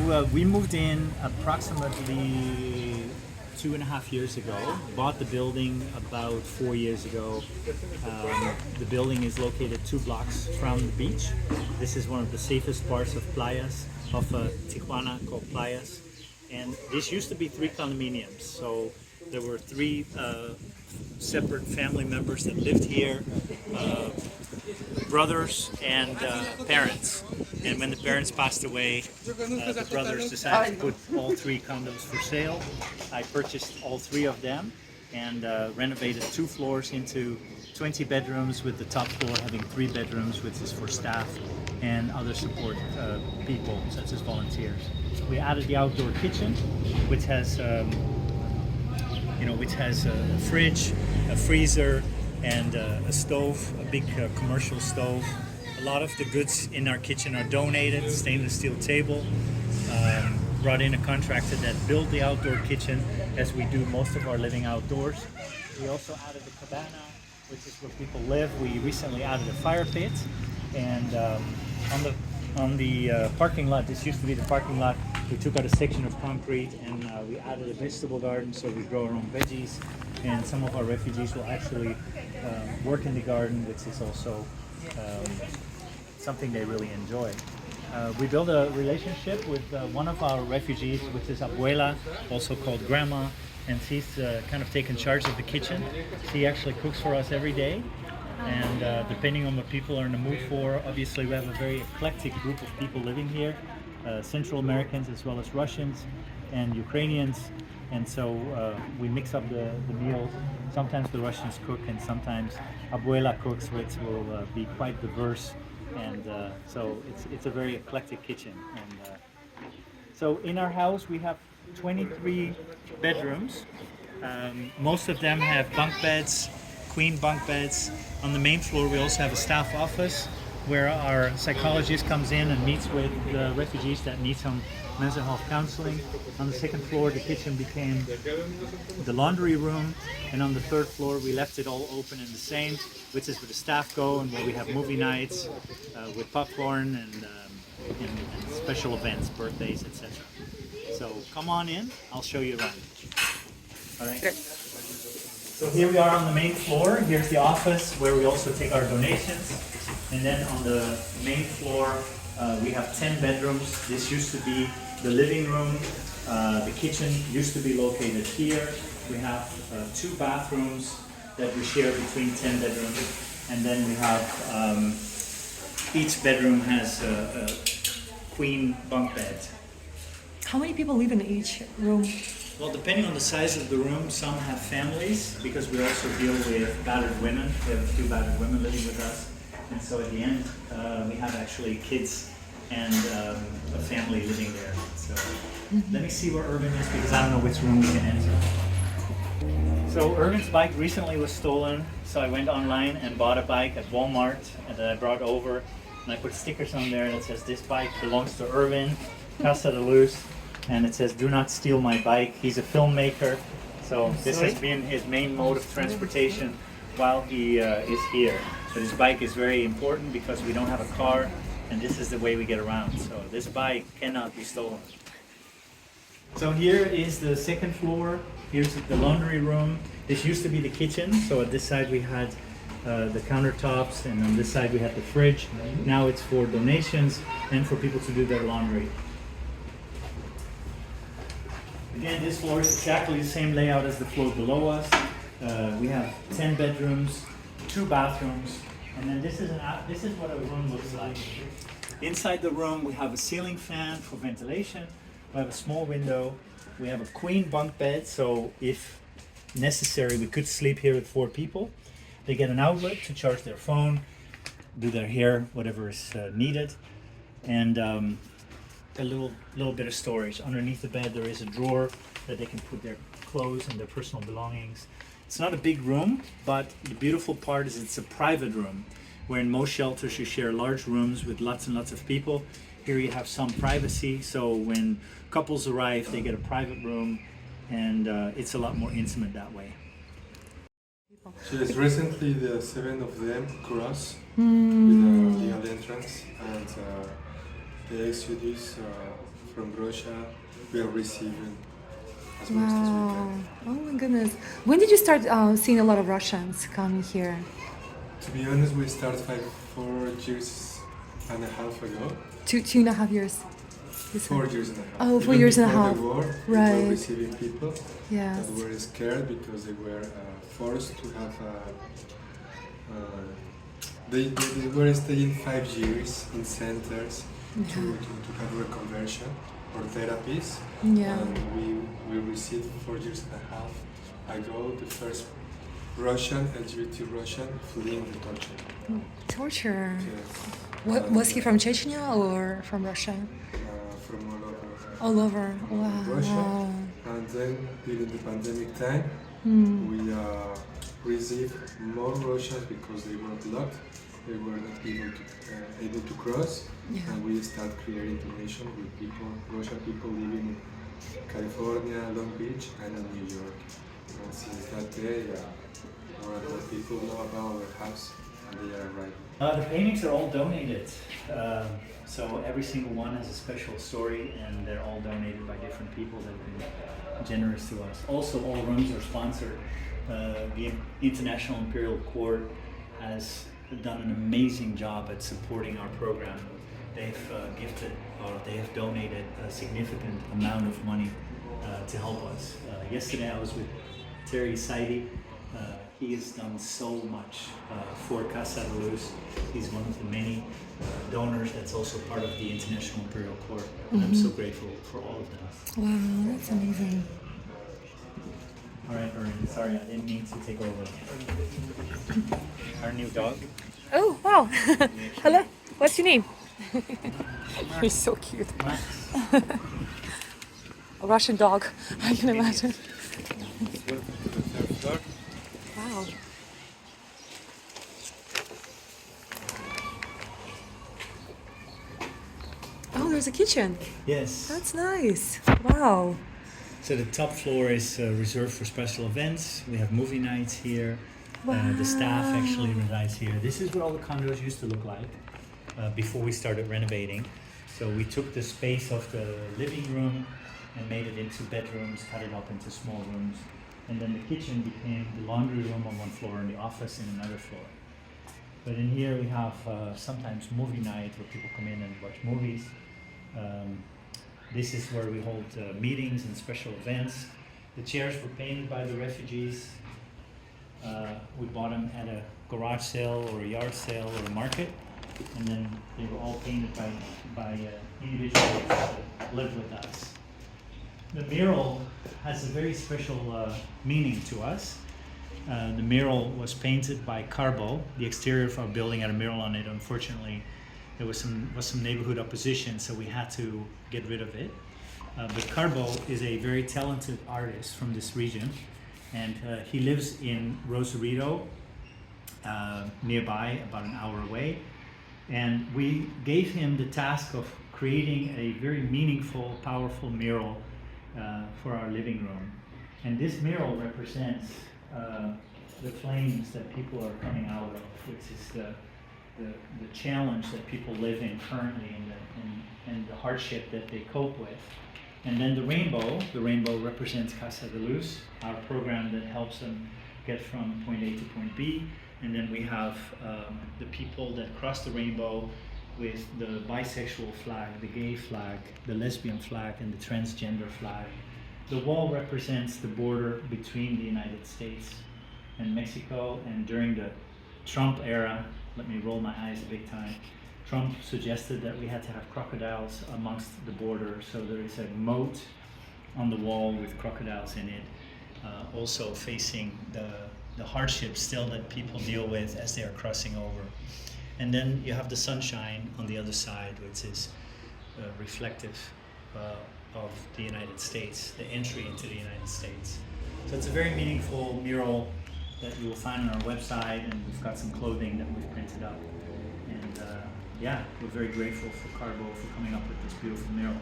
we moved in approximately 2.5 years ago. Bought the building about 4 years ago. The building is located 2 blocks from the beach. This is one of the safest parts of Playas, of Tijuana, called Playas. And this used to be 3 condominiums. So there were 3 separate family members that lived here, brothers and parents. And when the parents passed away, the brothers decided to put all 3 condos for sale. I purchased all 3 of them and renovated 2 floors into 20 bedrooms, with the top floor having 3 bedrooms, which is for staff and other support people, such as volunteers. We added the outdoor kitchen, which has which has a fridge, a freezer, and a stove, a big commercial stove. A lot of the goods in our kitchen are donated. Stainless steel table. Brought in a contractor that built the outdoor kitchen, as we do most of our living outdoors. We also added a cabana, which is where people live. We recently added a fire pit, and on the parking lot, this used to be the parking lot, we took out a section of concrete and we added a vegetable garden, so we grow our own veggies, and some of our refugees will actually work in the garden, which is also something they really enjoy. We built a relationship with one of our refugees, which is Abuela, also called Grandma, and she's kind of taken charge of the kitchen. She actually cooks for us every day, and depending on what people are in the mood for, obviously we have a very eclectic group of people living here, Central Americans as well as Russians and Ukrainians, and so we mix up the meals. Sometimes the Russians cook and sometimes Abuela cooks, which will be quite diverse, and so it's a very eclectic kitchen. And so in our house we have 23 bedrooms. Most of them have bunk beds, queen bunk beds. On the main floor we also have a staff office where our psychologist comes in and meets with the refugees that need some mental health counseling. On the second floor the kitchen became the laundry room, and on the third floor we left it all open and the same, which is where the staff go and where we have movie nights with popcorn and special events, birthdays, etc. So come on in, I'll show you around. All right. Okay. So here we are on the main floor. Here's the office where we also take our donations. And then on the main floor we have 10 bedrooms. This used to be the living room. The kitchen used to be located here. We have 2 bathrooms that we share between 10 bedrooms. And then we have, each bedroom has a queen bunk bed. How many people live in each room? Well, depending on the size of the room, some have families, because we also deal with battered women. We have a few battered women living with us. And so at the end, we have actually kids and a family living there. So let me see where Irvin is, because I don't know which room we can enter. So Irvin's bike recently was stolen, so I went online and bought a bike at Walmart, and then I brought over, and I put stickers on there that says, "This bike belongs to Irvin, Casa de Luz," and it says, "Do not steal my bike." He's a filmmaker, so this has been his main mode of transportation while he is here. But his bike is very important because we don't have a car, and this is the way we get around. So this bike cannot be stolen. So here is the second floor. Here's the laundry room. This used to be the kitchen. So at this side we had the countertops, and on this side we had the fridge. Now it's for donations and for people to do their laundry. Again, this floor is exactly the same layout as the floor below us. We have 10 bedrooms, 2 bathrooms, and then this is what a room looks like. Inside the room we have a ceiling fan for ventilation. We have a small window. We have a queen bunk bed, so if necessary we could sleep here with 4 people. They get an outlet to charge their phone, do their hair, whatever is needed, and a little bit of storage. Underneath the bed there is a drawer that they can put their clothes and their personal belongings. It's not a big room, but the beautiful part is it's a private room, where in most shelters you share large rooms with lots and lots of people. Here you have some privacy, so when couples arrive they get a private room, and it's a lot more intimate that way. Yes, recently the 7 of them crossed with the entrance, and the exodus from Russia, we are receiving as much as we Wow. can. Oh my goodness. When did you start seeing a lot of Russians coming here? To be honest, we started 4 years and a half ago. 2.5 years. You said? 4 years and a half. Oh, 4 Even years and a before half. the war, we Right. were receiving people Yes. that were scared because they were forced to have they were staying 5 years in centers to have reconversion or therapies. Yeah. And we received 4 years and a half ago the first Russian, LGBT Russian, fleeing the torture. Torture. Yes. What, was he from Chechnya or from Russia? From All over. Wow. Russia. And then during the pandemic time, we received more Russians because they were blocked. They were not able to cross. Yeah. And we start creating relation with people, Russian people living in California, Long Beach, and in New York. And since that day, more and more people know about our house, and they are arriving. The paintings are all donated. So every single one has a special story, and they're all donated by different people that have been generous to us. Also, all rooms are sponsored. The International Imperial Court has done an amazing job at supporting our program. They've gifted or they have donated a significant amount of money to help us. Yesterday I was with Terry Saidi. He has done so much for Casa de Luz. He's one of the many donors that's also part of the International Imperial Court. And I'm so grateful for all of them. Wow, that's amazing. All right, Erin, sorry, I didn't mean to take over. Our new dog. Oh, wow. Hello. What's your name? He's so cute. Max. A Russian dog, I can imagine. Welcome to the third floor. Wow. Oh, there's a kitchen. Yes. That's nice. Wow. So the top floor is reserved for special events. We have movie nights here. The staff actually resides here. This is what all the condos used to look like before we started renovating. So we took the space of the living room and made it into bedrooms, cut it up into small rooms. And then the kitchen became the laundry room on one floor and the office in another floor. But in here we have sometimes movie night where people come in and watch movies. This is where we hold meetings and special events. The chairs were painted by the refugees. We bought them at a garage sale or a yard sale or a market, and then they were all painted by individuals that live with us. The mural has a very special meaning to us. The mural was painted by Carbo. The exterior of our building had a mural on it. Unfortunately, there was some neighborhood opposition, so we had to get rid of it. But Carbo is a very talented artist from this region, and he lives in Rosarito, nearby, about an hour away. And we gave him the task of creating a very meaningful, powerful mural for our living room. And this mural represents the flames that people are coming out of, which is the challenge that people live in currently and the hardship that they cope with. And then the rainbow represents Casa de Luz, our program that helps them get from point A to point B. And then we have the people that cross the rainbow with the bisexual flag, the gay flag, the lesbian flag, and the transgender flag. The wall represents the border between the United States and Mexico, and during the Trump era, let me roll my eyes a big time, Trump suggested that we had to have crocodiles amongst the border, so there is a moat on the wall with crocodiles in it, also facing the hardships still that people deal with as they are crossing over. And then you have the sunshine on the other side, which is reflective of the United States, the entry into the United States. So it's a very meaningful mural that you will find on our website, and we've got some clothing that we've printed up. And yeah, we're very grateful for Carbo for coming up with this beautiful mural.